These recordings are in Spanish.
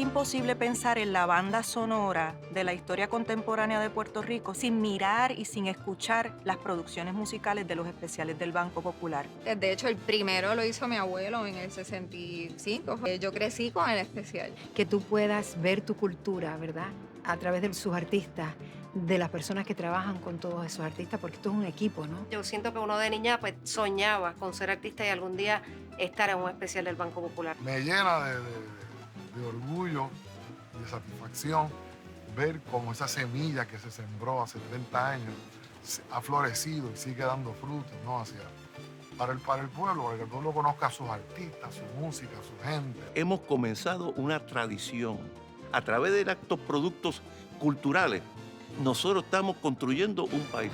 imposible pensar en la banda sonora de la historia contemporánea de Puerto Rico sin mirar y sin escuchar las producciones musicales de los especiales del Banco Popular. De hecho, el primero lo hizo mi abuelo en el 65. Yo crecí con el especial. Que tú puedas ver tu cultura, ¿verdad? A través de sus artistas, de las personas que trabajan con todos esos artistas, porque esto es un equipo, ¿no? Yo siento que uno de niña pues soñaba con ser artista y algún día estar en un especial del Banco Popular. Me llena de orgullo y de satisfacción ver cómo esa semilla que se sembró hace 30 años ha florecido y sigue dando frutos, ¿no? Para el pueblo, para que el pueblo conozca a sus artistas, su música, su gente. Hemos comenzado una tradición. A través de estos productos culturales, nosotros estamos construyendo un país.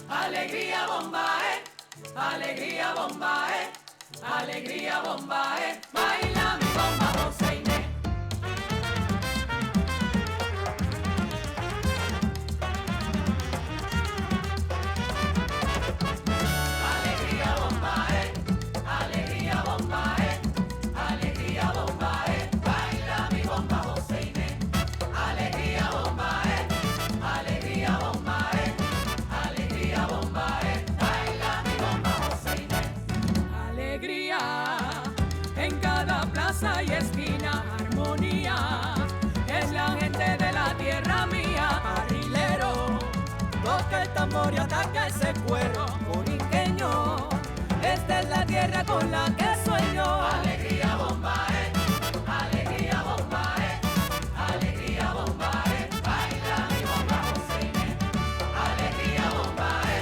Alegría bombae, alegría bombae, alegría bombae, baila mi bomba José Inés. Alegría bombae, alegría bombae, alegría bombae, baila mi bomba José Inés. Alegría bombae, alegría bombae, alegría bombae, baila mi bomba José Inés. Alegría en cada plaza y esquina, armonía es la gente de la tierra mía. Barrilero, toca el tambor y ataca ese cuero. Boriqueño, esta es la tierra con la que sueño. Alegría bombae, alegría bombae, alegría bombae, baila mi bomba José Inés. Alegría bombae,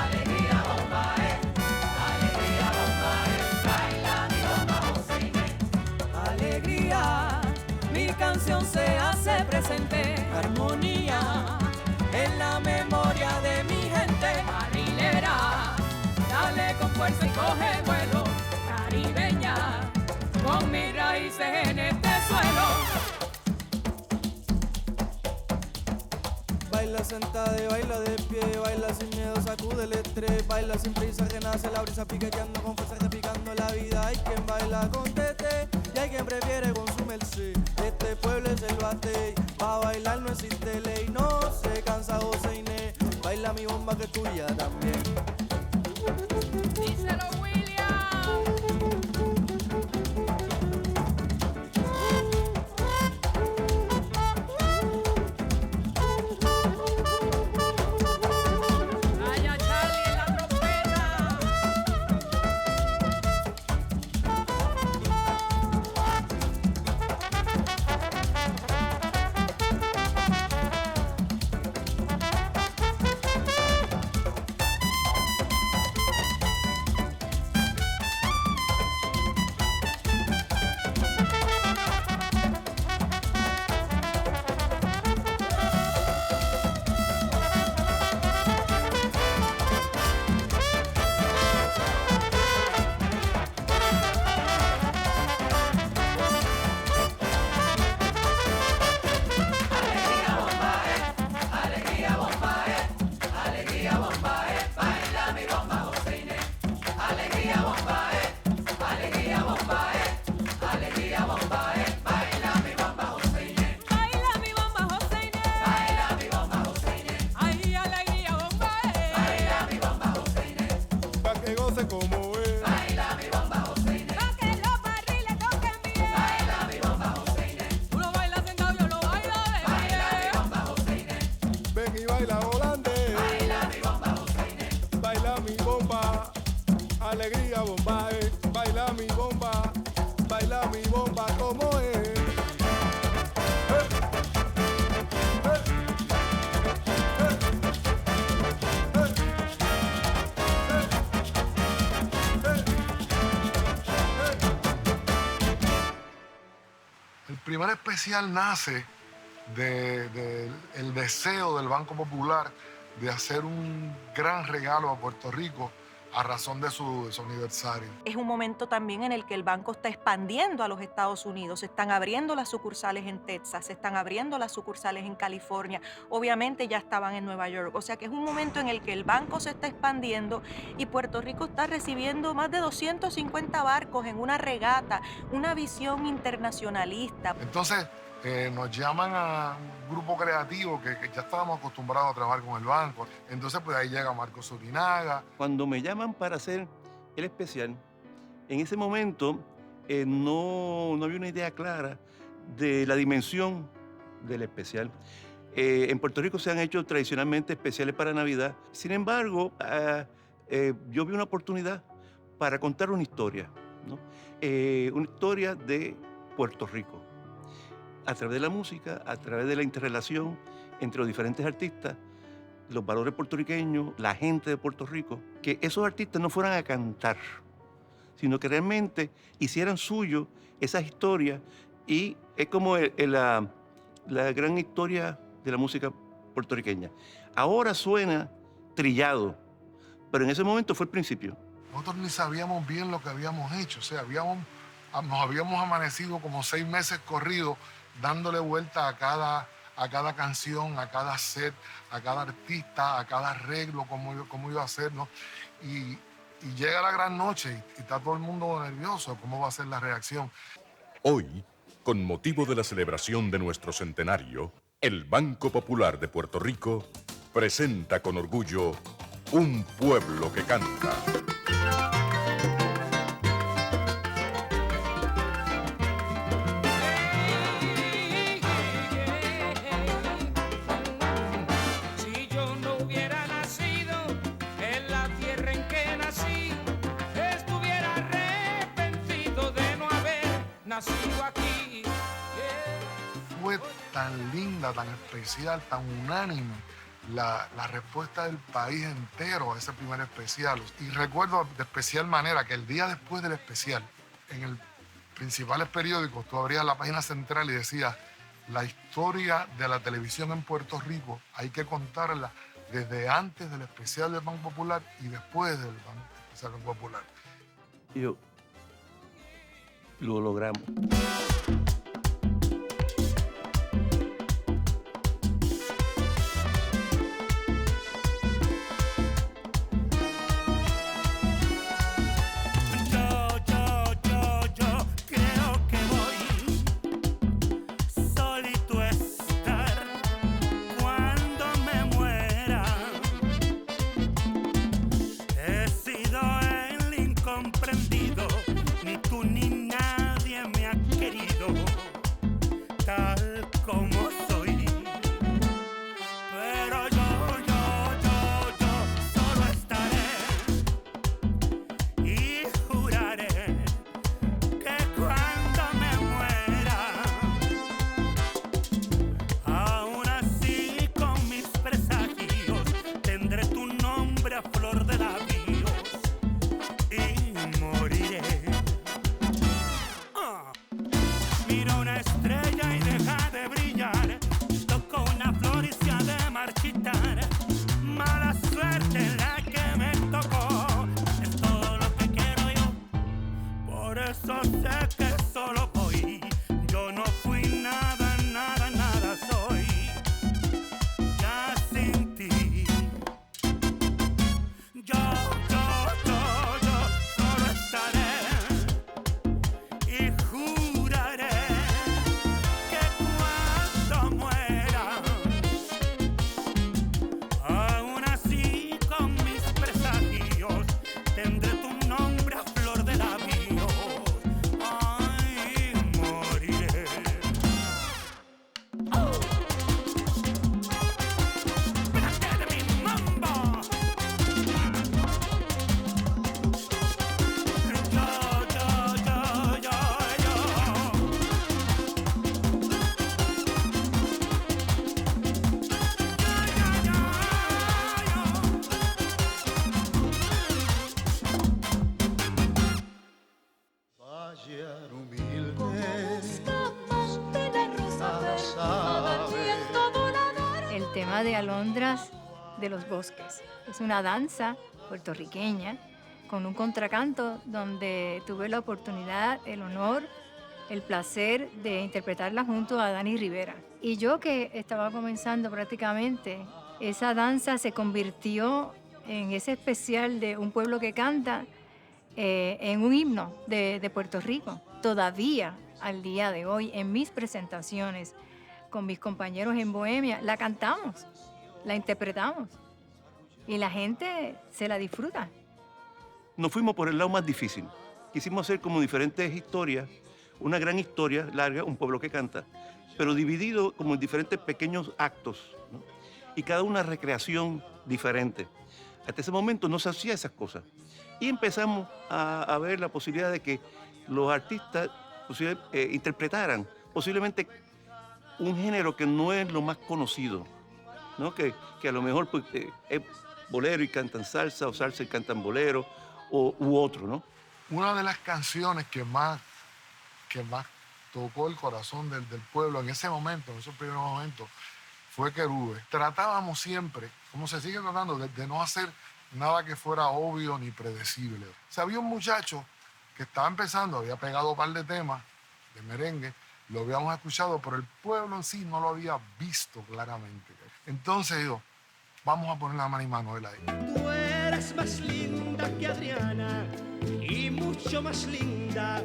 alegría bombae, alegría bombae, baila mi bomba José Inés. Alegría, mi canción se hace presente. Armonía en la memoria de mi gente. Barrilera, dale con fuerza y coge vuelo. Caribeña, con mis raíces en este suelo. Baila sentada y baila de pie, baila sin miedo, sacude el estrés, baila sin prisa, que nace la brisa piqueteando con fuerza, repicando la vida. Hay quien baila con tete y hay quien prefiere con su merced. Este pueblo es el bate, pa' bailar no existe ley, no se cansa José Inés, baila mi bomba que es tuya también. Díselo, William. Vaya Charlie en la trompeta. alegría bomba, baila mi bomba como es. El primer especial nace del deseo del Banco Popular de hacer un gran regalo a Puerto Rico a razón de su aniversario. Es un momento también en el que el banco está expandiendo a los Estados Unidos. Se están abriendo las sucursales en Texas, se están abriendo las sucursales en California. Obviamente ya estaban en Nueva York. O sea que es un momento en el que el banco se está expandiendo y Puerto Rico está recibiendo más de 250 barcos en una regata, una visión internacionalista. Entonces nos llaman a un grupo creativo que ya estábamos acostumbrados a trabajar con el banco. Entonces pues ahí llega Marcos Surinaga. Cuando me llaman para hacer el especial, en ese momento no había una idea clara de la dimensión del especial. En Puerto Rico se han hecho tradicionalmente especiales para Navidad. Sin embargo, yo vi una oportunidad para contar una historia, ¿no? Una historia de Puerto Rico. A través de la música, a través de la interrelación entre los diferentes artistas, los valores puertorriqueños, la gente de Puerto Rico, que esos artistas no fueran a cantar, sino que realmente hicieran suyo esas historias, y es como la gran historia de la música puertorriqueña. Ahora suena trillado, pero en ese momento fue el principio. Nosotros ni sabíamos bien lo que habíamos hecho, o sea, nos habíamos amanecido como 6 meses corridos dándole vuelta a cada canción, a cada set, a cada artista, a cada arreglo, cómo iba a ser, ¿no? Y llega la gran noche y está todo el mundo nervioso, cómo va a ser la reacción. Hoy, con motivo de la celebración de nuestro centenario, el Banco Popular de Puerto Rico presenta con orgullo Un Pueblo que Canta. Fue tan linda, tan especial, tan unánime la respuesta del país entero a ese primer especial. Y recuerdo de especial manera que el día después del especial, en el principales periódicos, tú abrías la página central y decías: la historia de la televisión en Puerto Rico hay que contarla desde antes del especial del Banco Popular y después del especial del Banco Popular. Y yo, lo logramos. tema de Alondras de los Bosques. Es una danza puertorriqueña con un contracanto donde tuve la oportunidad, el honor, el placer de interpretarla junto a Dani Rivera. Y yo que estaba comenzando prácticamente, esa danza se convirtió en ese especial de Un Pueblo que Canta, en un himno de Puerto Rico. Todavía al día de hoy, en mis presentaciones con mis compañeros en Bohemia, la cantamos, la interpretamos y la gente se la disfruta. Nos fuimos por el lado más difícil. Quisimos hacer como diferentes historias, una gran historia larga, Un Pueblo que Canta, pero dividido como en diferentes pequeños actos, ¿no? Y cada una recreación diferente. Hasta ese momento no se hacía esas cosas. Y empezamos a ver la posibilidad de que los artistas interpretaran posiblemente un género que no es lo más conocido, ¿no? Que a lo mejor pues, es bolero y cantan salsa, o salsa y cantan bolero, u otro, ¿no? Una de las canciones que más tocó el corazón del pueblo en ese momento, en esos primeros momentos, fue Querube. Tratábamos siempre, como se sigue tratando, de no hacer nada que fuera obvio ni predecible. O sea, había un muchacho que estaba empezando, había pegado un par de temas de merengue, lo habíamos escuchado, pero el pueblo en sí no lo había visto claramente. Entonces digo, vamos a poner a Manny Manuel ahí. Tú eres más linda que Adriana y mucho más linda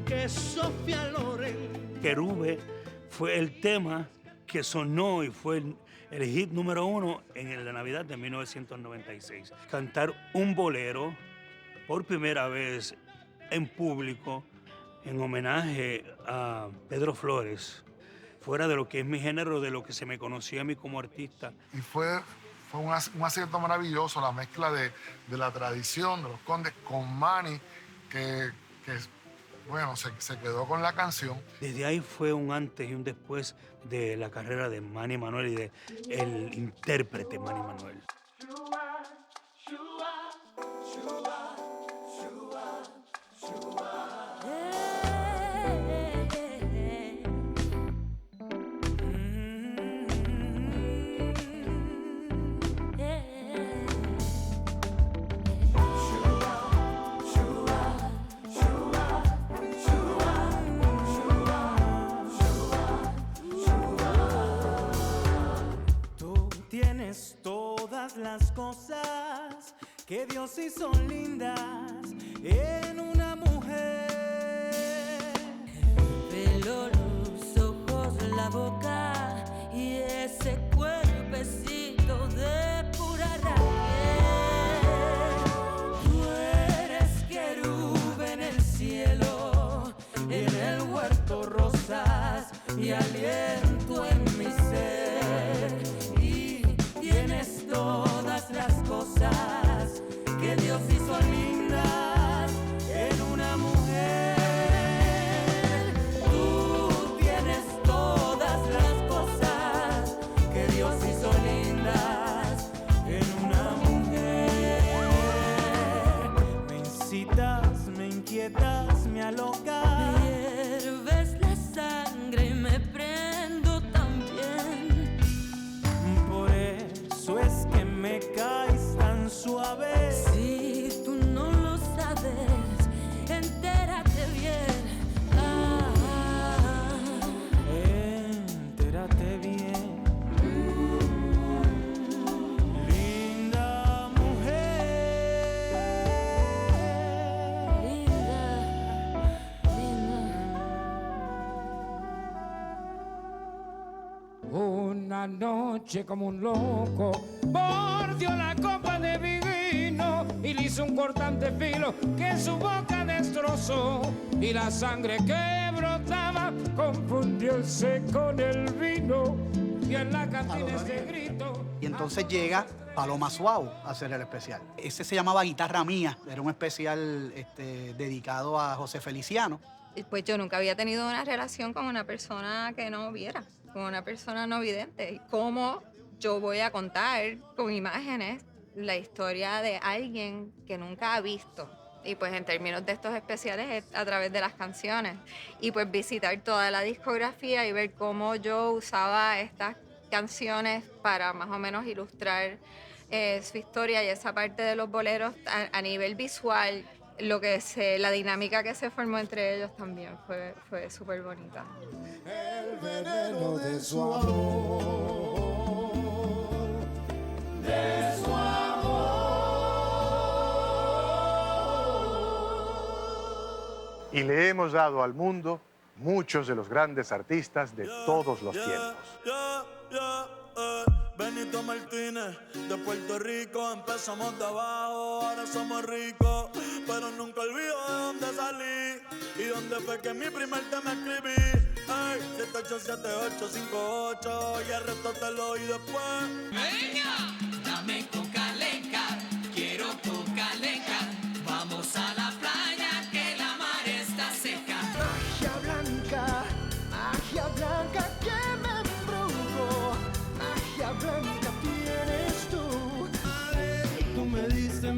que Sofía Loren. Querube fue el tema que sonó y fue el hit número 1 en la Navidad de 1996. Cantar un bolero por primera vez en público en homenaje a Pedro Flores, fuera de lo que es mi género, de lo que se me conocía a mí como artista. Y fue un acierto maravilloso, la mezcla de la tradición de los Condes con Manny, que bueno, se quedó con la canción. Desde ahí fue un antes y un después de la carrera de Manny Manuel y de el intérprete Manny Manuel. Todas las cosas que Dios hizo lindas en una mujer. El pelo, los ojos, la boca y ese cuerpecito de pura raíz. Tú eres querube en el cielo, en el huerto rosas y aliento en mi ser. Tienes todas las cosas que Dios hizo lindas en una mujer. Tú tienes todas las cosas que Dios hizo lindas en una mujer. Me incitas, me inquietas, me alocas. Me hierves la sangre y me prendo también. Por eso es que me caes tan suave. Si tú no lo sabes, entérate bien. Entérate bien. Linda mujer. Una noche como un loco mordió la copa de mi vino y le hizo un cortante filo que su boca destrozó, y la sangre que brotaba confundióse con el vino, y en la cantina ese grito. Y entonces llega Paloma Suau a hacer el especial. Ese se llamaba Guitarra Mía, era un especial dedicado a José Feliciano. Pues yo nunca había tenido una relación con una persona que no viera, con una persona no vidente. ¿Cómo yo voy a contar con imágenes la historia de alguien que nunca ha visto? Y pues en términos de estos especiales es a través de las canciones. Y pues visitar toda la discografía y ver cómo yo usaba estas canciones para más o menos ilustrar su historia, y esa parte de los boleros a nivel visual, la dinámica que se formó entre ellos también fue súper bonita. El veneno de su amor, de su amor. Y le hemos dado al mundo muchos de los grandes artistas de todos los tiempos. Benito Martínez, de Puerto Rico, empezamos de abajo, ahora somos ricos, pero nunca olvido de dónde salí y dónde fue que mi primer tema escribí. Ay, 787858 y el resto te lo oí después. Venga, dame coca leca, quiero coca leca, vamos a la playa que la mar está seca. Magia blanca que me embrujo, magia blanca tienes tú. Tú me diste la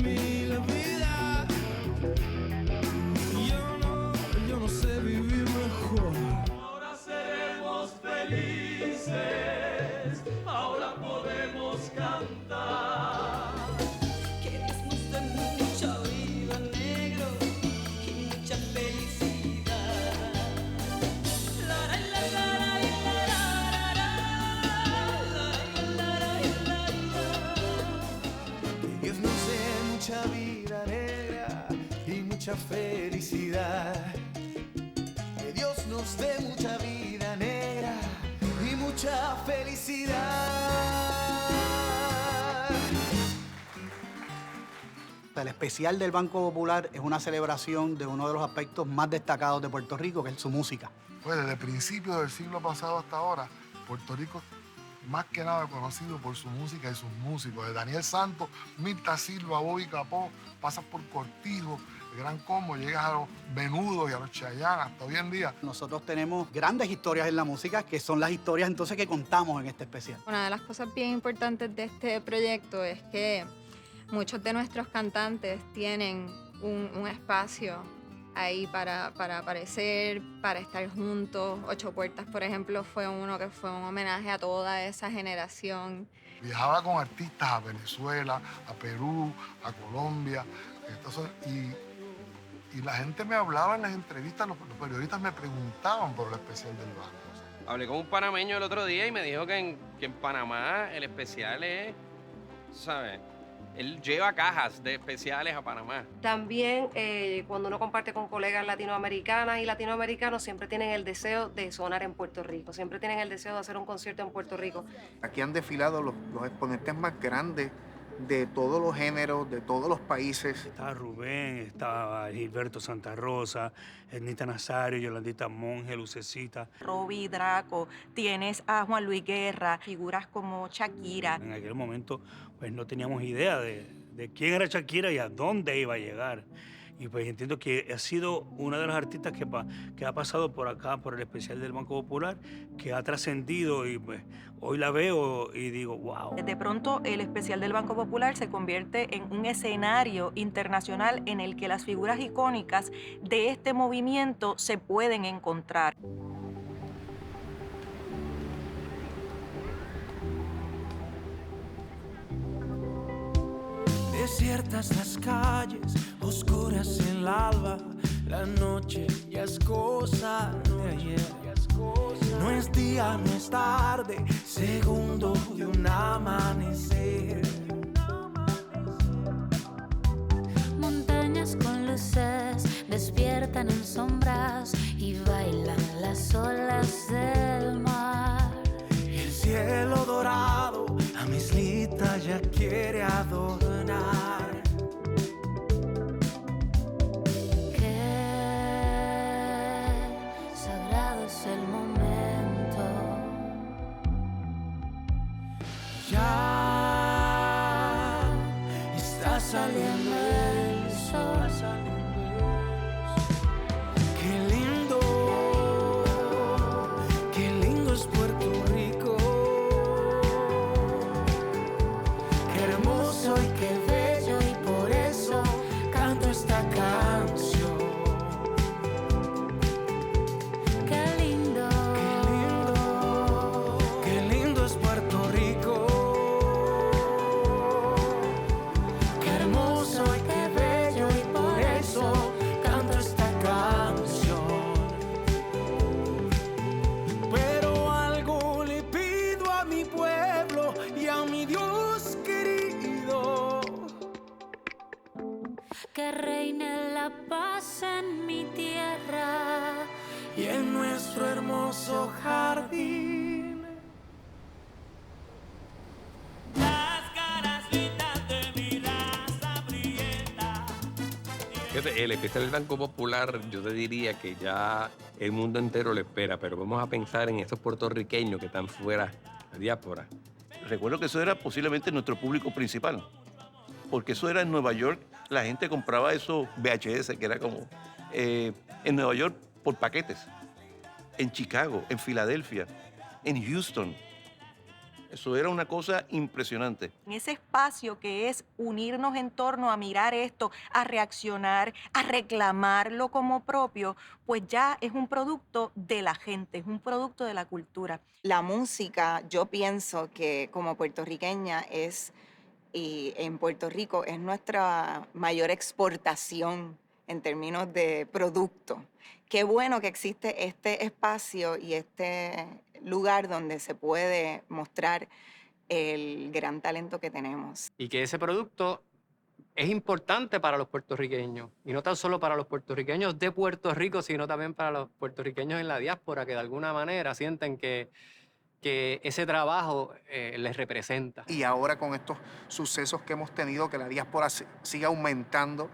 vida, yo no sé vivir mejor. Ahora seremos felices, ahora podemos cantar. Que Dios nos dé mucha vida, negro, y mucha felicidad. La la la la Que Dios nos dé mucha vida negra y mucha felicidad. Que Dios nos dé mucha vida negra y mucha felicidad. El especial del Banco Popular es una celebración de uno de los aspectos más destacados de Puerto Rico, que es su música. Pues desde principios del siglo pasado hasta ahora, Puerto Rico más que nada conocido por su música y sus músicos. De Daniel Santos, Mirta Silva, Bobby Capó, pasas por Cortijo, el Gran Combo, llegas a los Menudos y a los Chayanne hasta hoy en día. Nosotros tenemos grandes historias en la música, que son las historias entonces que contamos en este especial. Una de las cosas bien importantes de este proyecto es que muchos de nuestros cantantes tienen un espacio ahí para aparecer, para estar juntos. Ocho Puertas, por ejemplo, fue uno que fue un homenaje a toda esa generación. Viajaba con artistas a Venezuela, a Perú, a Colombia. Y la gente me hablaba en las entrevistas, los periodistas me preguntaban por el especial del banco. Hablé con un panameño el otro día y me dijo que en Panamá el especial es, ¿sabes? Él lleva cajas de especiales a Panamá. También cuando uno comparte con colegas latinoamericanas y latinoamericanos, siempre tienen el deseo de sonar en Puerto Rico, siempre tienen el deseo de hacer un concierto en Puerto Rico. Aquí han desfilado los exponentes más grandes de todos los géneros, de todos los países. Estaba Rubén, estaba Gilberto Santa Rosa, Ernita Nazario, Yolandita Monge, Lucecita. Robbie Draco, tienes a Juan Luis Guerra, figuras como Shakira. En aquel momento pues no teníamos idea de quién era Shakira y a dónde iba a llegar. Y pues entiendo que ha sido una de las artistas que ha pasado por acá, por el especial del Banco Popular, que ha trascendido y pues hoy la veo y digo, wow. De pronto el especial del Banco Popular se convierte en un escenario internacional en el que las figuras icónicas de este movimiento se pueden encontrar. Desiertas las calles, oscuras el alba, la noche ya es cosa de ayer. No es día, no es tarde, segundo de un amanecer. Montañas con luces despiertan en sombras y bailan las olas del mar. El cielo dorado a mi islita ya quiere adornar. Qué sagrado es el momento. Ya está saliendo el sol. Qué lindo es Puerto Rico. Qué hermoso y qué bello, y por eso canto esta canción. Qué lindo Qué lindo es Puerto que reine la paz en mi tierra y en nuestro hermoso jardín. Las caras lindas de mi raza brillenta. Fíjate, el especial del Banco Popular, yo te diría que ya el mundo entero lo espera, pero vamos a pensar en esos puertorriqueños que están fuera, la diáspora. Recuerdo que eso era posiblemente nuestro público principal, porque eso era en Nueva York, la gente compraba esos VHS, que era como en Nueva York por paquetes, en Chicago, en Filadelfia, en Houston. Eso era una cosa impresionante. En ese espacio que es unirnos en torno a mirar esto, a reaccionar, a reclamarlo como propio, pues ya es un producto de la gente, es un producto de la cultura. La música, yo pienso que como puertorriqueña es, y en Puerto Rico es nuestra mayor exportación en términos de producto. Qué bueno que existe este espacio y este lugar donde se puede mostrar el gran talento que tenemos. Y que ese producto es importante para los puertorriqueños, y no tan solo para los puertorriqueños de Puerto Rico, sino también para los puertorriqueños en la diáspora, que de alguna manera sienten que ese trabajo les representa. Y ahora con estos sucesos que hemos tenido, que la diáspora sigue aumentando,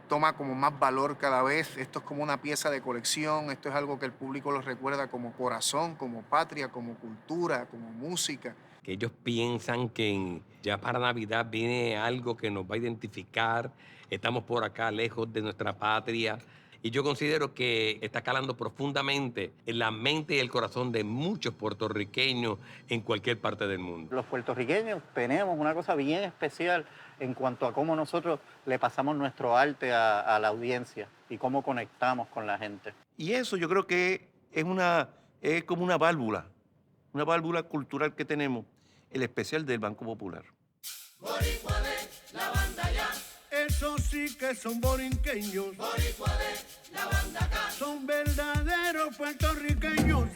toma como más valor cada vez. Esto es como una pieza de colección, esto es algo que el público lo recuerda como corazón, como patria, como cultura, como música. Que ellos piensan que ya para Navidad viene algo que nos va a identificar, estamos por acá lejos de nuestra patria. Y yo considero que está calando profundamente en la mente y el corazón de muchos puertorriqueños en cualquier parte del mundo. Los puertorriqueños tenemos una cosa bien especial en cuanto a cómo nosotros le pasamos nuestro arte a la audiencia y cómo conectamos con la gente. Y eso yo creo que es como una válvula cultural que tenemos, el especial del Banco Popular. Boricua de la banda ya. Esos sí que son borinqueños. Boricua de la banda acá. Son verdaderos puertorriqueños.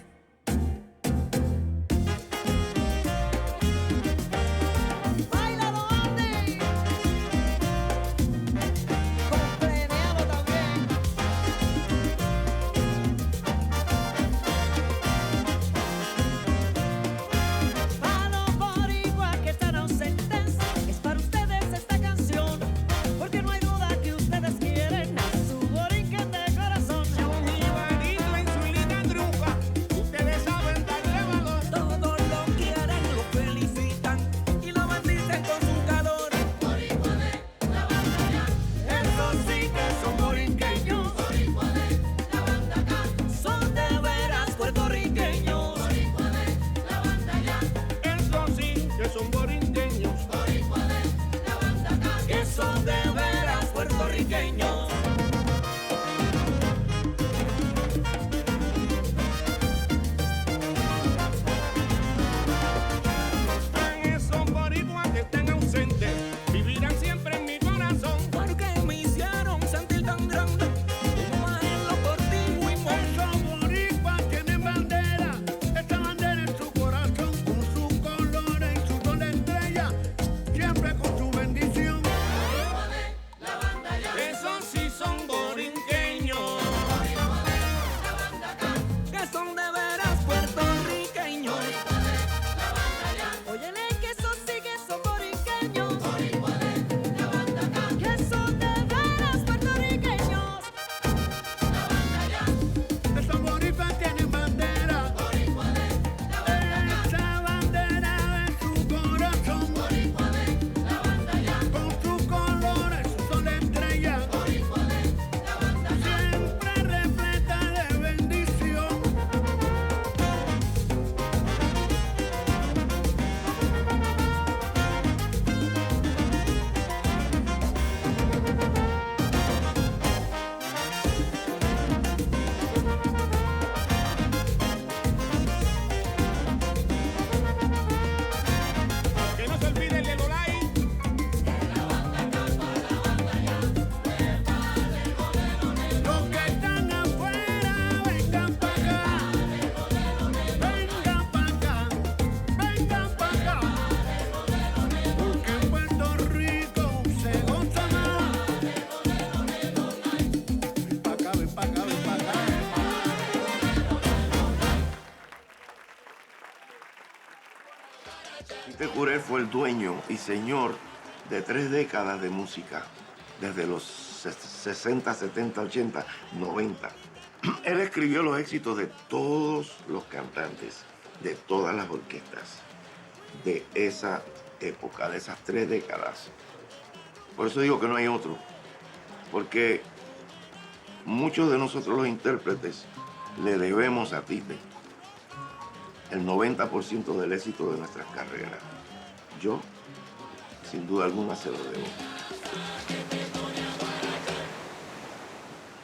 Tite Curet fue el dueño y señor de 3 décadas de música, desde los 60, 70, 80, 90. Él escribió los éxitos de todos los cantantes, de todas las orquestas, de esa época, de esas 3 décadas. Por eso digo que no hay otro, porque muchos de nosotros los intérpretes le debemos a Tite el 90% del éxito de nuestras carreras. Yo, sin duda alguna, se lo debo.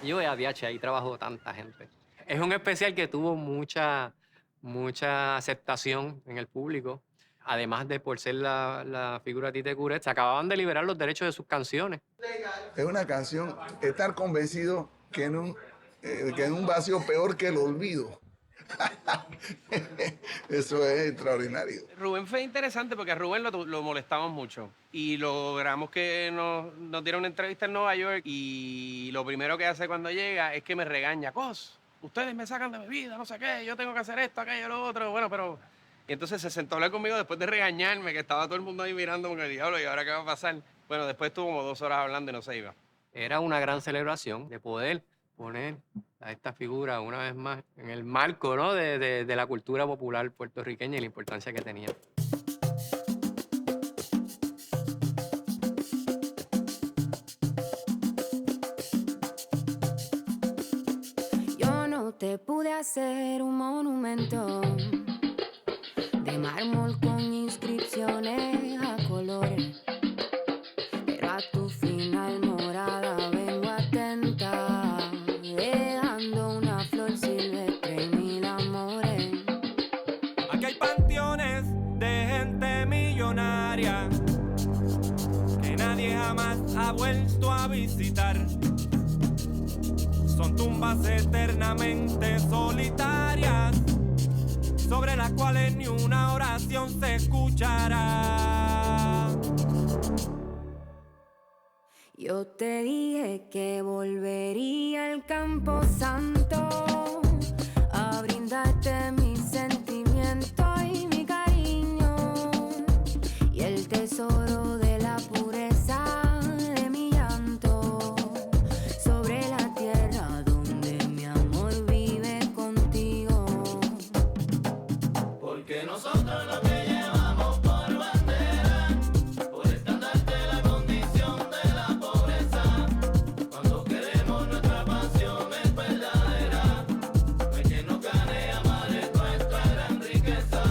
Yo de ADH, ahí trabajó tanta gente. Es un especial que tuvo mucha aceptación en el público. Además de por ser la figura de Tite Curet, se acababan de liberar los derechos de sus canciones. Es una canción, estar convencido que en un vacío peor que el olvido. Eso es extraordinario. Rubén fue interesante porque a Rubén lo molestamos mucho y logramos que nos diera una entrevista en Nueva York y lo primero que hace cuando llega es que me regaña. Cos, ustedes me sacan de mi vida, no sé qué, yo tengo que hacer esto, aquello, lo otro. Bueno, pero... Y entonces se sentó a hablar conmigo después de regañarme, que estaba todo el mundo ahí mirando como el diablo, ¿y ahora qué va a pasar? Bueno, después estuvo como 2 horas hablando y no se iba. Era una gran celebración de poder poner a esta figura una vez más en el marco, ¿no?, de la cultura popular puertorriqueña y la importancia que tenía. Yo no te pude hacer un monumento de mármol con inscripciones a colores, pero a tu final morada vengo atenta, dejando una flor silvestre y 1000 amores. Aquí hay panteones de gente millonaria que nadie jamás ha vuelto a visitar. Son tumbas eternamente solitarias, sobre las cuales ni una oración se escuchará. Yo te dije que volvería al Campo Santo a brindarte mi sentimiento y mi cariño y el tesoro de la pureza de mi llanto sobre la tierra donde mi amor vive contigo. Porque nosotros lo que llevamos por bandera, por estandarte la condición de la pobreza. Cuando queremos nuestra pasión es verdadera, no hay quien nos gane, amar es nuestra gran riqueza.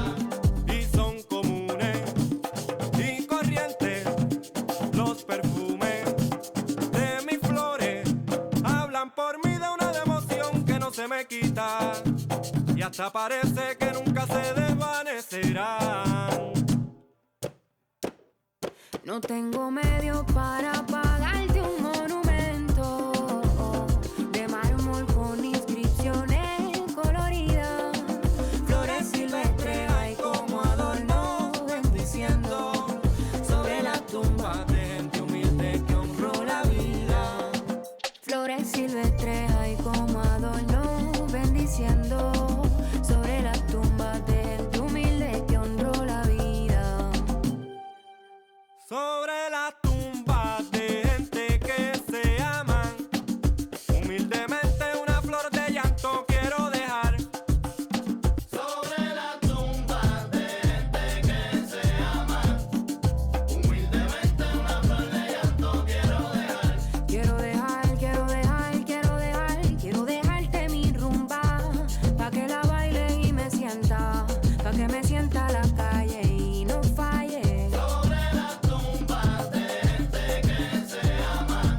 Y son comunes y corrientes los perfumes de mis flores. Hablan por mí de una devoción que no se me quita y hasta parece que nunca se desvanecerán. No tengo medio para pagarte un monumento de mármol con inscripciones coloridas, flores silvestres hay como adorno bendiciendo sobre la tumba de gente humilde que honró la vida. Flores silvestres hay como adorno bendiciendo sobre la tumba de gente humilde que honró la vida. Sobre la tumba de gente que se aman, humildemente una flor de llanto quiero dejar. Sobre la tumba de gente que se ama, humildemente una flor de llanto quiero dejar. Quiero dejar, quiero dejar, quiero dejar, quiero dejarte mi rumba, pa' que la baile y me sienta, pa' que me sienta a la calle y no falle. Sobre la tumba de gente que se ama,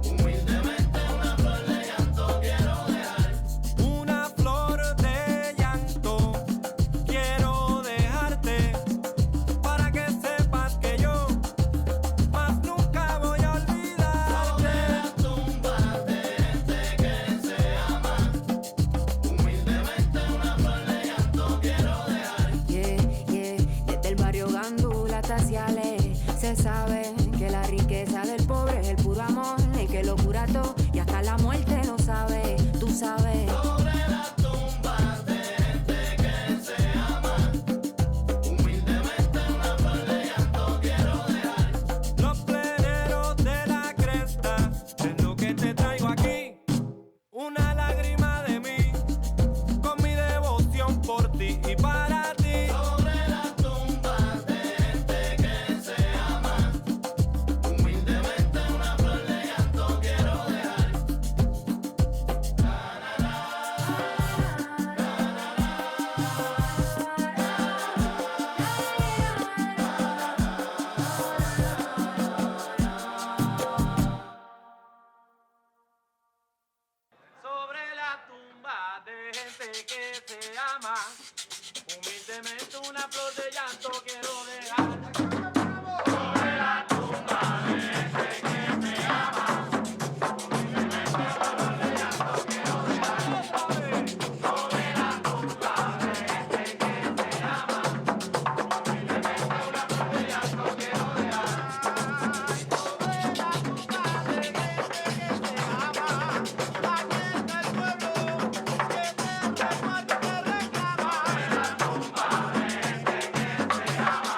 humildemente una flor de llanto quiero dejar. Una flor de llanto quiero dejarte, para que sepas que yo más nunca voy a olvidarte. Sobre la tumba de gente que se ama, humildemente una flor de llanto quiero dejar. Desde el barrio Gandula hasta Ciales, se sabe que la riqueza del pobre es el puro amor, y que lo cura todo y hasta la muerte lo sabe, tú sabes. Sobre la tumba de gente que se ama, humildemente una flor de llanto quiero dejar. Sobre la tumba de ese que te ama. Posiblemente una flor de llanto quiero dejar. Sobre la tumba de ese que te ama. Posiblemente una flor de llanto quiero dejar. Sobre la tumba de ese que te ama. Aquí está el pueblo que te reclama y te reclama. Sobre la tumba de ese que te ama.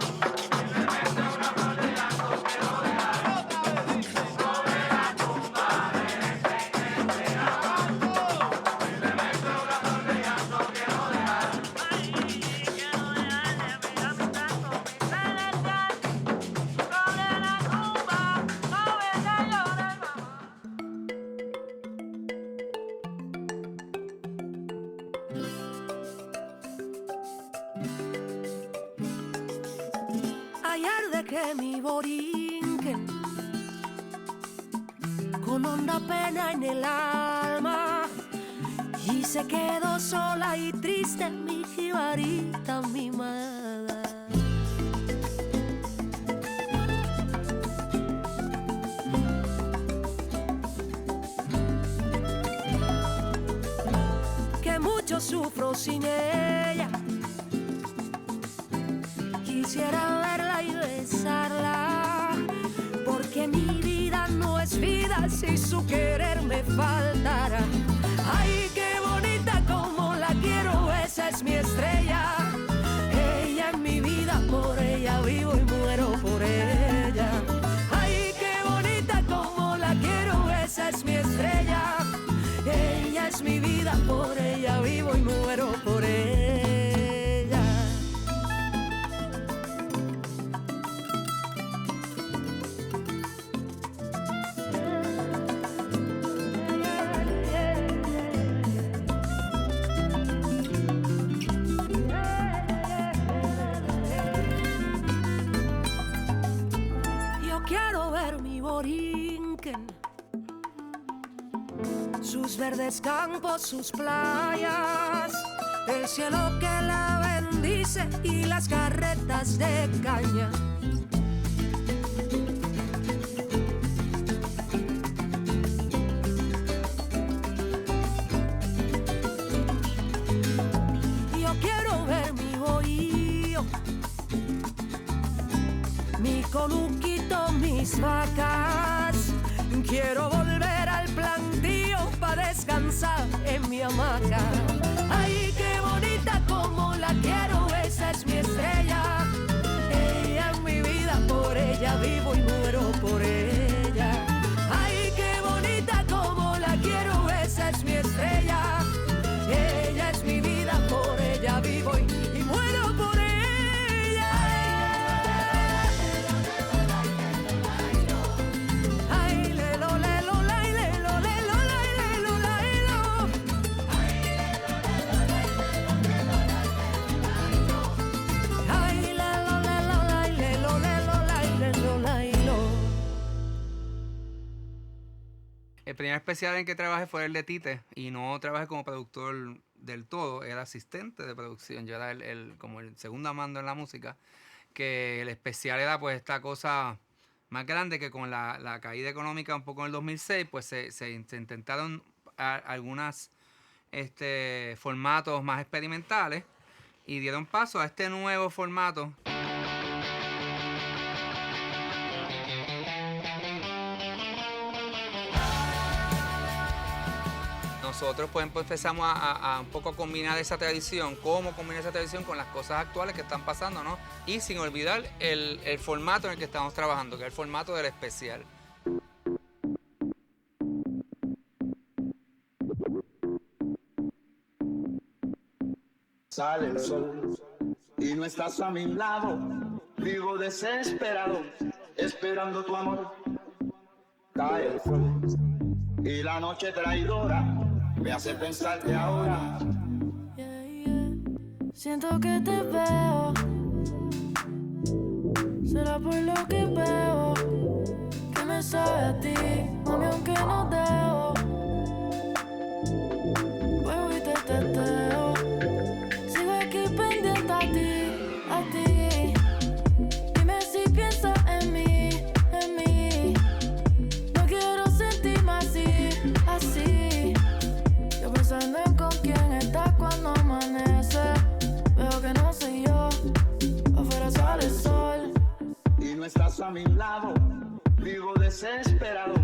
Posiblemente una flor de llanto quiero dejar. Otra vez dice. Sobre la tumba de ese que te ama. Posiblemente una flor de llanto quiero dejar. Ay, quiero dejarle a mi tanto mi celestial. Sobre la tumba no venga a llorar, mamá. Ayer dejé mi borinquen con honda pena en el alma y se quedó sola y triste mi jibarita mimada. Que mucho sufro sin ella. Quisiera verla y besarla, porque mi vida no es vida si su querer me faltara. Ay, qué bonita como la quiero, esa es mi estrella. Ella es mi vida, por ella vivo y muero por ella. Ay, qué bonita como la quiero, esa es mi estrella. Ella es mi vida, por ella vivo y muero por ella. Yo quiero ver mi borinquen, sus verdes campos, sus playas, el cielo que la bendice y las carretas de caña. Yo quiero ver mi bohío, mi conuquito, mis vacas. Quiero volver al plantío para descansar en mi hamaca. Ay, qué bonita como la quiero, esa es mi estrella. Ella es mi vida, por ella vivo y muero por ella. Ay, qué bonita como la quiero, esa es mi estrella. Ella es mi vida, por ella vivo y muero por ella. Ay, lelo, lelo, lai, lelo, lelo, lai, lelo, lai, lo. Ay, lelo, lelo, lai, lelo, lelo, lai, lelo, lai, lo. El primer especial en que trabajé fue el de Tite y no trabajé como productor del todo, era asistente de producción. Yo era como el segundo mando en la música, que el especial era pues esta cosa más grande que con la caída económica un poco en el 2006, pues se intentaron algunos formatos más experimentales y dieron paso a este nuevo formato. Nosotros pues empezamos a un poco combinar esa tradición, cómo combinar esa tradición con las cosas actuales que están pasando, ¿no? Y sin olvidar el formato en el que estamos trabajando, que es el formato del especial. Sale el sol y no estás a mi lado, vivo desesperado, esperando tu amor. Cae el sol y la noche traidora me hace pensar que ahora Siento que te veo, será por lo que veo, que me sabe a ti, mami, aunque no debo. Vuelvo y te teteo, sigo aquí pendiente a ti, a mi lado, vivo desesperado,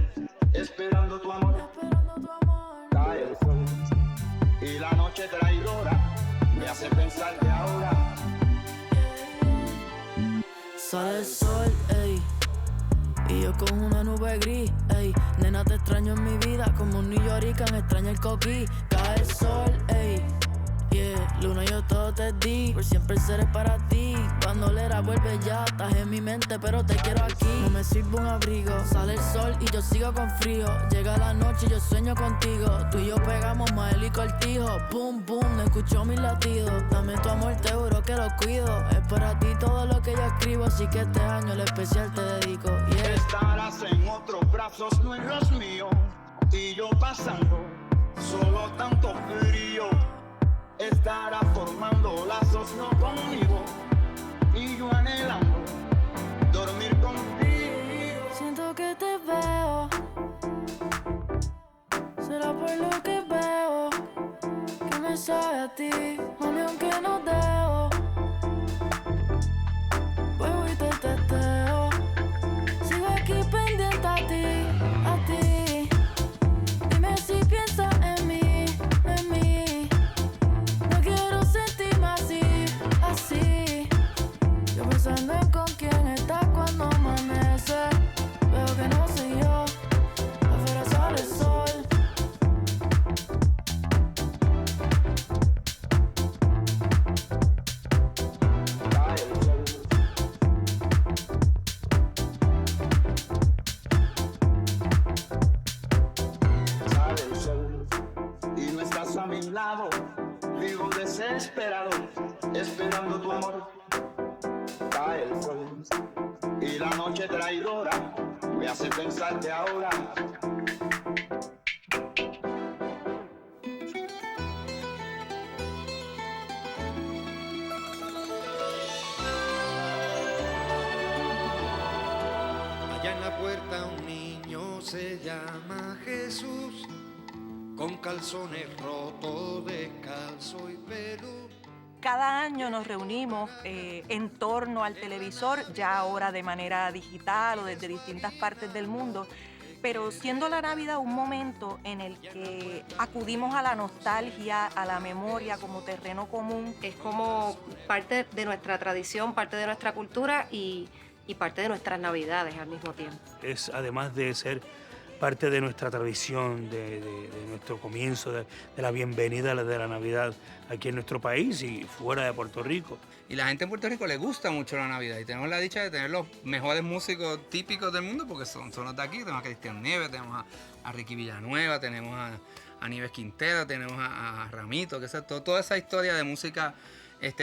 esperando tu amor. Cae el sol y la noche traidora me hace pensar que ahora sale el sol, ey, y yo con una nube gris, ey. Nena, te extraño en mi vida como un New Yorican extraña el coquí. Cae el sol, ey, yeah. Luna, yo todo te di, por siempre seré para ti. Bandolera, vuelve ya, estás en mi mente, pero te quiero aquí. No me sirve un abrigo, sale el sol y yo sigo con frío. Llega la noche y yo sueño contigo. Tú y yo pegamos Mael y Cortijo. Boom, boom, escucho mis latidos. Dame tu amor, te juro que lo cuido. Es para ti todo lo que yo escribo, así que este año el especial te dedico, yeah. estarás en otros brazos, no en los míos, y yo pasando solo tanto frío. Estará formando lazos no conmigo, y yo anhelando dormir contigo. Siento que te veo, será por lo que veo, que me sabe a ti, mami, aunque no dejo. Vuelvo y te teteo, sigo aquí pendiente a ti, a ti. Dime si piensas en mí, en mí. No quiero sentirme así, así. Yo pensando en con quién estás cuando amanece. Veo que no soy yo, afuera sale el sol. Sale el sol y no estás a mi lado, vivo desesperado, esperando tu amor. Cae el sol y la noche traidora me hace pensar que ahora Allá en la puerta un niño se llama Jesús, con calzones rotos, descalzo y peludo. Cada año nos reunimos en torno al televisor, ya ahora de manera digital o desde distintas partes del mundo, pero siendo la Navidad un momento en el que acudimos a la nostalgia, a la memoria como terreno común. Es como parte de nuestra tradición, parte de nuestra cultura y parte de nuestras Navidades al mismo tiempo. Es, además de ser parte de nuestra tradición, de nuestro comienzo, de la bienvenida de la Navidad aquí en nuestro país y fuera de Puerto Rico. Y la gente en Puerto Rico le gusta mucho la Navidad y tenemos la dicha de tener los mejores músicos típicos del mundo porque son los de aquí. Tenemos a Cristian Nieves, tenemos a Ricky Villanueva, tenemos a Nieves Quintero, tenemos a Ramito, que es toda esa historia de música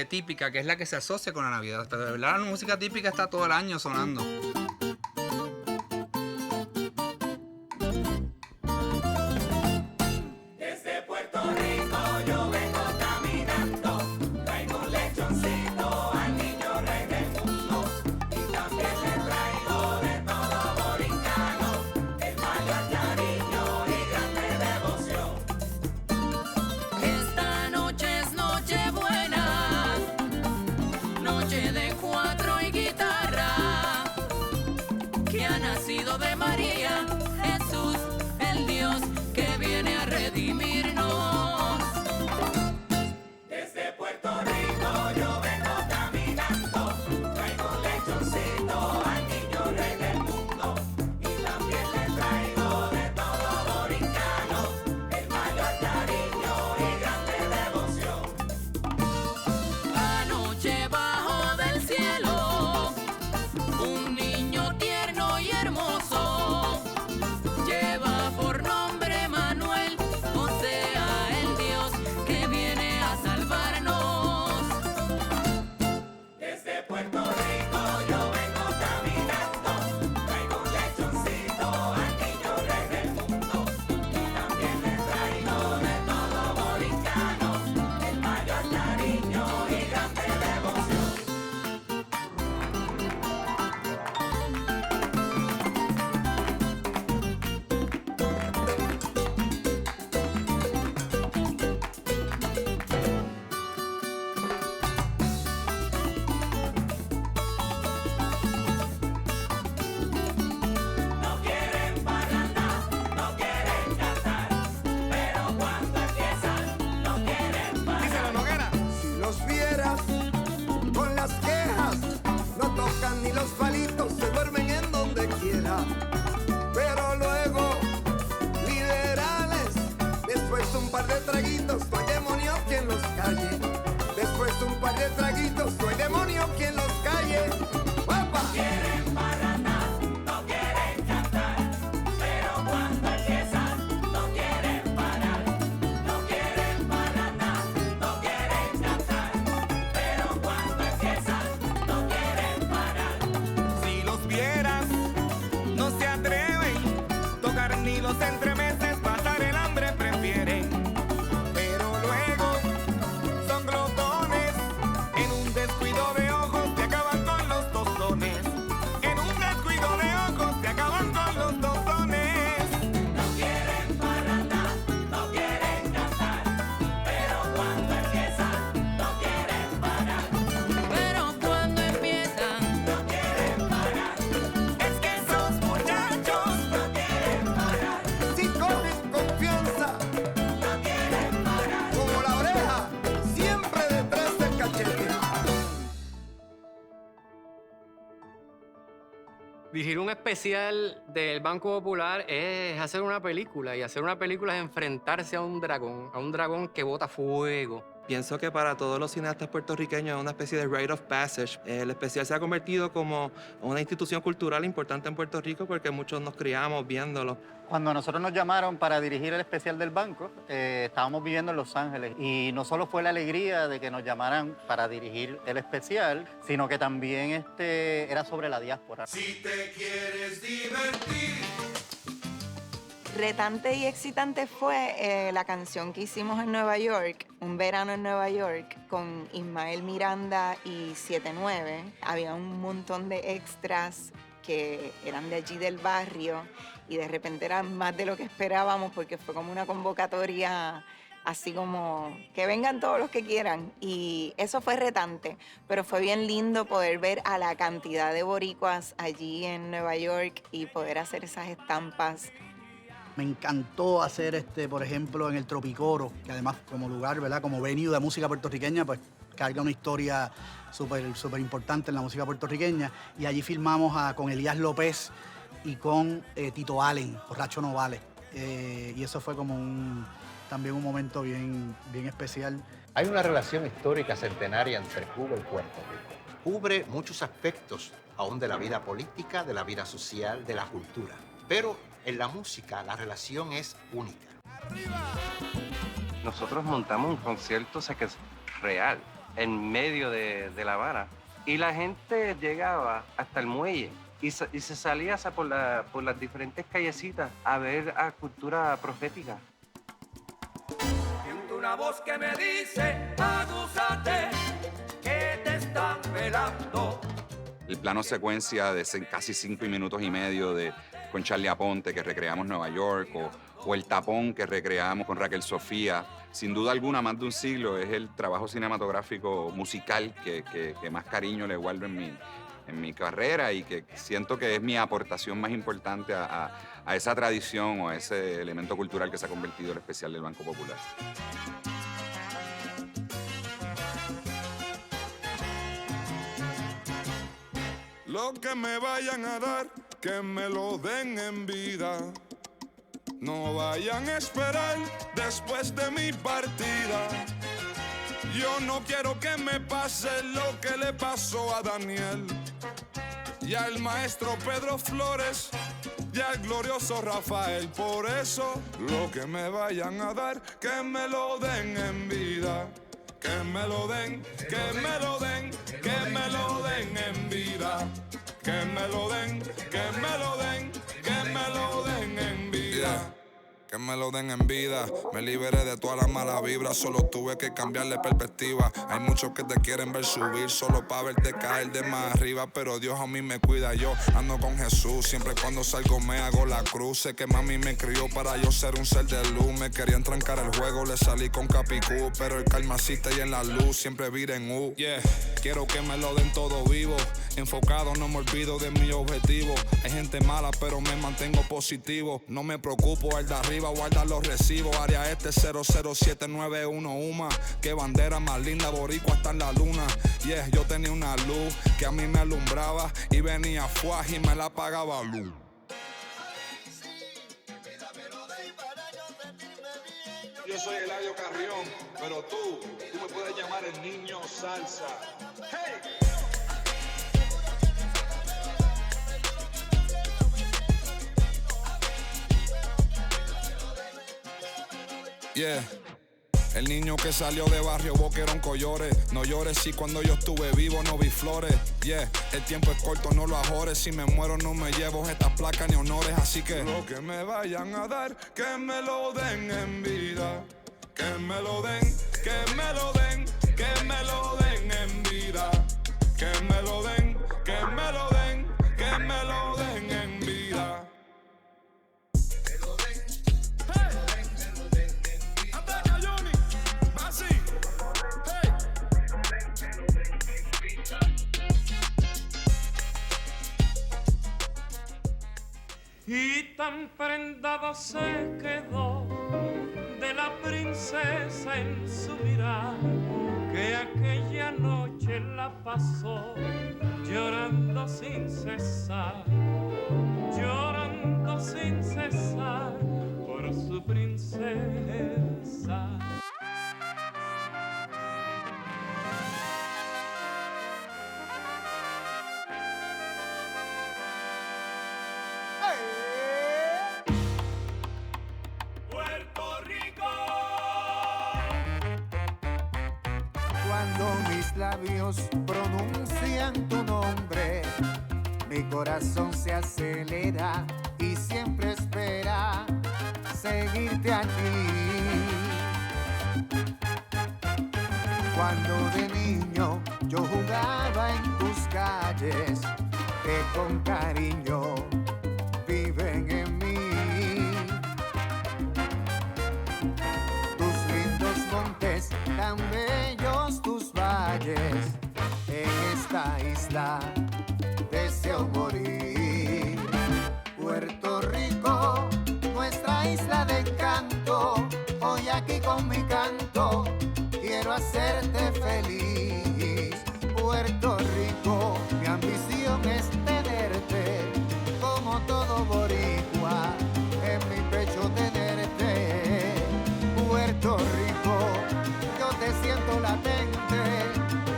típica que es la que se asocia con la Navidad. Pero de verdad la música típica está todo el año sonando. Desde Puerto Rico yo vengo caminando, traigo un lechoncito al niño rey del mundo y también le traigo de todo borincano el mayor cariño y grande devoción. Esta noche es noche buena, noche de cuatro y guitarra, que ha nacido de María, Jesús, el Dios que viene a redimirnos. Desde Puerto Rico yo vengo caminando, traigo un lechoncito al niño rey del mundo y también le traigo de todo borincano el mayor cariño y grande devoción. Anoche bajo del cielo de traguitos, no hay demonio quien los calle. ¡Guapa! Quieren parrandar, no quieren cantar, pero cuando empiezan no quieren parar. No quieren parrandar, no quieren cantar, pero cuando empiezan no quieren parar. Si los vieras, no se atreven, tocar ni los entremeses, pasar el hambre prefieren. Pero luego son glotones, en un descuido de ojos te acaban con los tostones. En un descuido de ojos te acaban con los tostones. No quieren parrandar, no quieren cantar, pero cuando empiezan no quieren parar. Pero cuando empiezan, no quieren parar. Es que esos muchachos no quieren parar. si cogen confianza, No quieren parar. como la oreja, siempre detrás del cachete. Dirigir un especial del Banco Popular es hacer una película, y hacer una película es enfrentarse a un dragón que bota fuego. Pienso que para todos los cineastas puertorriqueños es una especie de rite of passage. El especial se ha convertido como una institución cultural importante en Puerto Rico porque muchos nos criamos viéndolo. Cuando nosotros nos llamaron para dirigir el especial del banco, estábamos viviendo en Los Ángeles y no solo fue la alegría de que nos llamaran para dirigir el especial, sino que también era sobre la diáspora. Si te quieres divertir. Retante y excitante fue la canción que hicimos en Nueva York, Un verano en Nueva York, con Ismael Miranda y 7-9. Había un montón de extras que eran de allí del barrio y de repente eran más de lo que esperábamos porque fue como una convocatoria así como que vengan todos los que quieran, y eso fue retante, pero fue bien lindo poder ver a la cantidad de boricuas allí en Nueva York y poder hacer esas estampas. Me encantó hacer, por ejemplo, en el Tropicoro, que además como lugar, ¿verdad? Como venue de música puertorriqueña, pues carga una historia súper importante en la música puertorriqueña. Y allí filmamos con Elías López y con Tito Allen, Borracho No Vale. Y eso fue como también un momento bien especial. Hay una relación histórica centenaria entre Cuba y Puerto Rico. Cubre muchos aspectos aún de la vida política, de la vida social, de la cultura. Pero en la música la relación es única. Nosotros montamos un concierto, o sea, que es real, en medio de La Habana. Y la gente llegaba hasta el muelle y se salía por las diferentes callecitas a ver a cultura profética. Siento una voz que me dice, agúzate, que te están velando. El plano secuencia de casi 5 minutos y medio con Charlie Aponte, que recreamos Nueva York, o El Tapón, que recreamos con Raquel Sofía. Sin duda alguna, más de un siglo, es el trabajo cinematográfico musical que más cariño le guardo en mi carrera y que siento que es mi aportación más importante a esa tradición o a ese elemento cultural que se ha convertido el especial del Banco Popular. Lo que me vayan a dar, que me lo den en vida. No vayan a esperar después de mi partida. Yo no quiero que me pase lo que le pasó a Daniel y al maestro Pedro Flores y al glorioso Rafael. Por eso, lo que me vayan a dar, que me lo den en vida. Que me lo den, que me lo den, que me lo den en vida. Que me lo den, que me lo den, que me lo den en vida. Que me lo den en vida. Me liberé de toda la mala vibra. Solo tuve que cambiarle perspectiva. Hay muchos que te quieren ver subir solo para verte caer de más arriba, pero Dios a mí me cuida. Yo ando con Jesús. Siempre cuando salgo me hago la cruz. Sé que mami me crió para yo ser un ser de luz. Me querían trancar el juego, le salí con Capicú, pero el karma existe y en la luz siempre vire en U. Yeah, quiero que me lo den todo vivo. Enfocado, no me olvido de mi objetivo. Hay gente mala, pero me mantengo positivo. No me preocupo, el de arriba guarda los recibos. Área este 00791 UMA. Qué bandera más linda, boricua hasta en la luna. Yeah, yo tenía una luz que a mí me alumbraba y venía fuaj y me la apagaba luz. Yo soy Eladio Carrión, pero tú me puedes llamar el niño salsa. ¡Hey! Yeah. El niño que salió de barrio Boquerón Collores. No llores si cuando yo estuve vivo no vi flores. Yeah, el tiempo es corto, no lo ajores. Si me muero no me llevo estas placas ni honores. Así que lo que me vayan a dar, que me lo den en vida. Que me lo den, que me lo den, que me lo den en vida. Que me lo den, que me lo den, que me lo den en vida. Y tan prendado se quedó de la princesa en su mirar, que aquella noche la pasó llorando sin cesar, llorando sin cesar por su princesa. Puerto Rico. Cuando mis labios pronuncian tu nombre, mi corazón se acelera y siempre espera seguirte a ti. Cuando de niño yo jugaba en tus calles, que con cariño viven en mí. Tus lindos montes, tan bellos tus valles, en esta isla deseo morir. Puerto Rico, nuestra isla de encanto, hoy aquí con mi canto quiero hacerte feliz. Puerto Rico, mi ambición es tenerte como todo boricua, en mi pecho tenerte. Puerto Rico, yo te siento latente,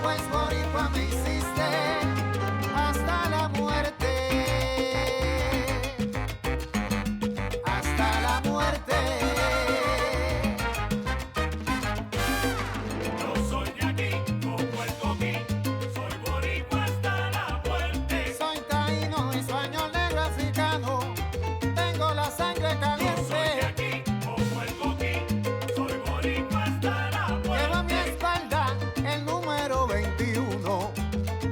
pues boricua me hiciste hasta la muerte. Hasta la muerte. Yo soy de aquí, como el coquí, soy boricua hasta la muerte. Soy taíno y español negro africano, tengo la sangre caliente. Yo soy de aquí, como el coquí, soy boricua hasta la muerte. Llevo a mi espalda el número 21,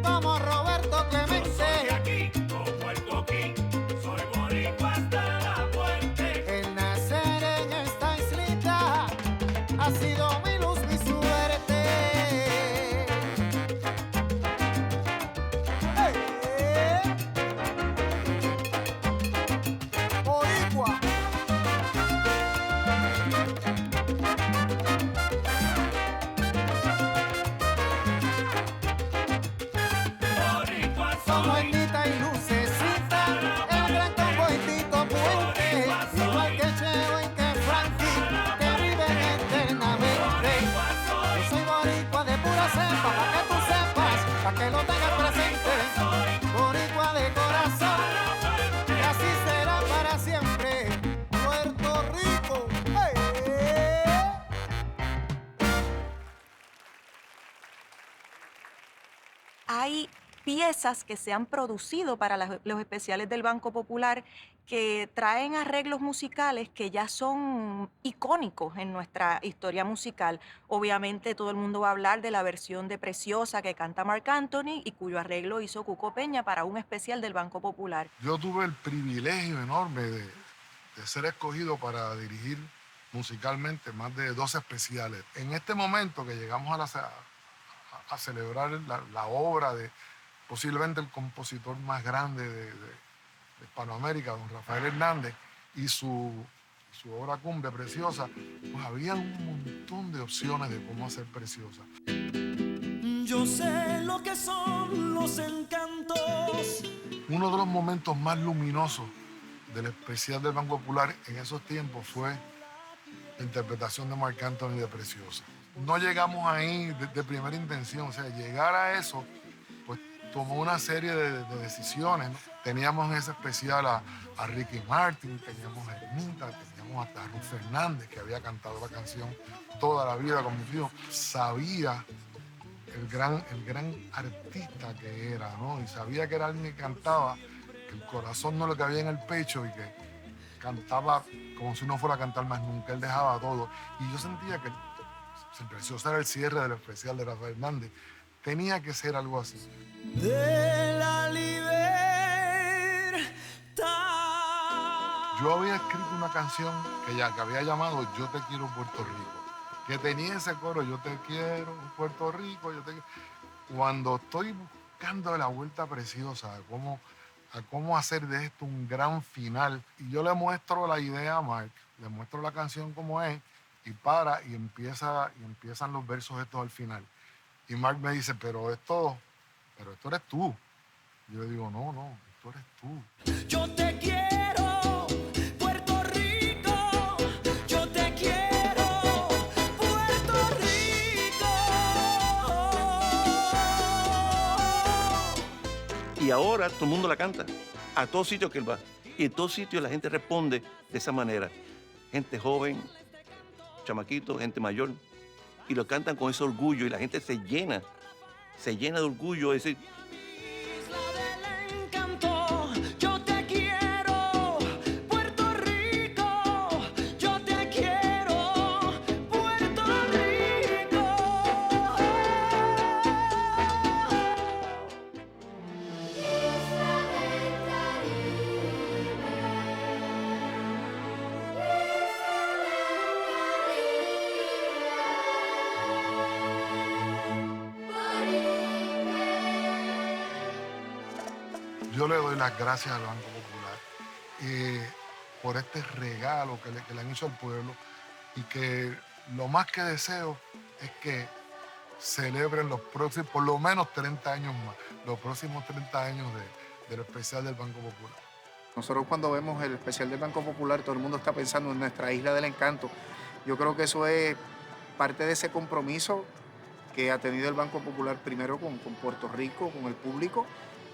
como Roberto Clemente. Yo soy de aquí, como el coquí, soy boricua hasta la muerte. El nacer en esta islita ha sido mi luz, mi suerte. Boricua. Boricua Como soy. Ernita y Lucecita, el gran comboitito puente, igual que Cheo y que Frankie, que viven eternamente. Yo soy boricua de pura cepa, pa' que tú sepas, pa' que lo tengas presente. Boricua de corazón, y así será para siempre. Puerto Rico, Hay piezas que se han producido para los especiales del Banco Popular que traen arreglos musicales que ya son icónicos en nuestra historia musical. Obviamente todo el mundo va a hablar de la versión de Preciosa que canta Marc Anthony y cuyo arreglo hizo Cuco Peña para un especial del Banco Popular. Yo tuve el privilegio enorme de ser escogido para dirigir musicalmente más de 12 especiales. En este momento que llegamos a celebrar la obra de posiblemente el compositor más grande de Hispanoamérica, don Rafael Hernández, y su obra cumbre Preciosa, pues había un montón de opciones de cómo hacer Preciosa. Yo sé lo que son los encantos. Uno de los momentos más luminosos del especial del Banco Popular en esos tiempos fue la interpretación de Marc Anthony de Preciosa. No llegamos ahí de primera intención, o sea, llegar a eso, pues tomó una serie de decisiones, ¿no? Teníamos en ese especial a Ricky Martin, teníamos a Ermita, teníamos hasta a Ruth Fernández, que había cantado la canción toda la vida con mis hijos. Sabía el gran artista que era, ¿no? Y sabía que era alguien que cantaba, que el corazón no le cabía en el pecho y que cantaba como si no fuera a cantar más nunca. Él dejaba todo. Y yo sentía que Preciosa era el cierre del especial de Rafael Hernández. Tenía que ser algo así. De la libertad. Yo había escrito una canción que había llamado Yo te quiero Puerto Rico, que tenía ese coro, yo te quiero Puerto Rico, yo te quiero. Cuando estoy buscando la vuelta preciosa a cómo hacer de esto un gran final, y yo le muestro la idea a Marc, le muestro la canción como es, y empiezan los versos estos al final. Y Marc me dice, pero esto eres tú. Yo le digo, no, esto eres tú. Yo te quiero, Puerto Rico. Yo te quiero, Puerto Rico. Y ahora todo el mundo la canta, a todos sitios que él va. Y en todos sitios la gente responde de esa manera. Gente joven, chamaquito, gente mayor. Y lo cantan con ese orgullo y la gente se llena de orgullo. Es decir, Yo te quiero, Puerto Rico. Yo te quiero, Puerto Rico. Yo le doy las gracias al Banco Popular por este regalo que le han hecho al pueblo, y que lo más que deseo es que celebren los próximos, por lo menos 30 años más, los próximos 30 años del especial del Banco Popular. Nosotros cuando vemos el especial del Banco Popular, todo el mundo está pensando en nuestra Isla del Encanto. Yo creo que eso es parte de ese compromiso que ha tenido el Banco Popular, primero con Puerto Rico, con el público,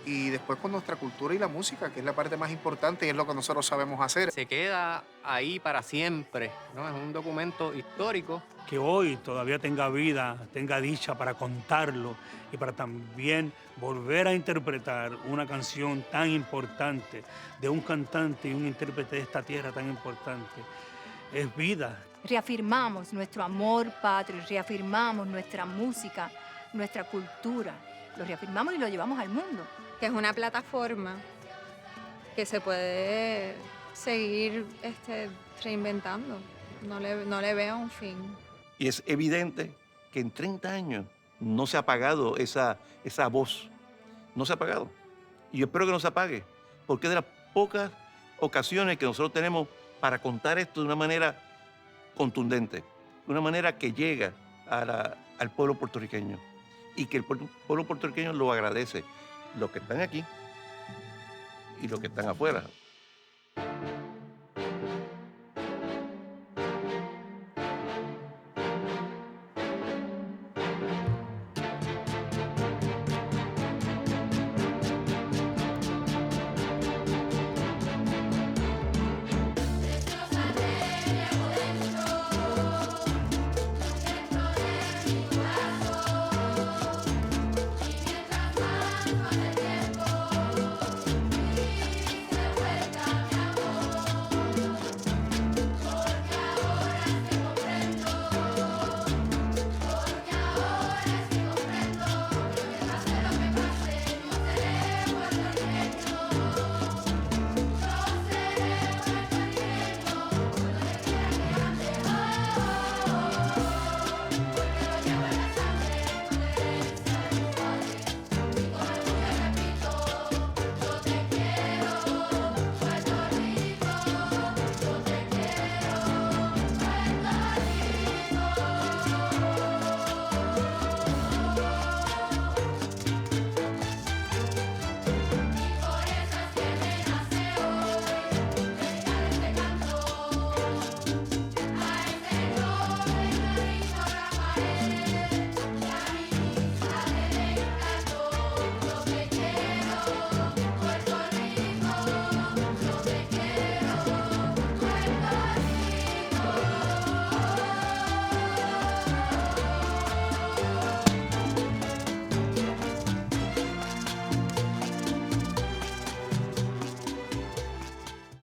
y después con nuestra cultura y la música, que es la parte más importante y es lo que nosotros sabemos hacer. Se queda ahí para siempre, ¿no? Es un documento histórico. Que hoy todavía tenga vida, tenga dicha para contarlo y para también volver a interpretar una canción tan importante de un cantante y un intérprete de esta tierra tan importante. Es vida. Reafirmamos nuestro amor patrio, reafirmamos nuestra música, nuestra cultura. Lo reafirmamos y lo llevamos al mundo. Que es una plataforma que se puede seguir reinventando. No le veo un fin. y es evidente que en 30 años no se ha apagado esa voz. No se ha apagado. Y yo espero que no se apague, porque es de las pocas ocasiones que nosotros tenemos para contar esto de una manera contundente, de una manera que llega al pueblo puertorriqueño y que el pueblo puertorriqueño lo agradece, los que están aquí y los que están afuera.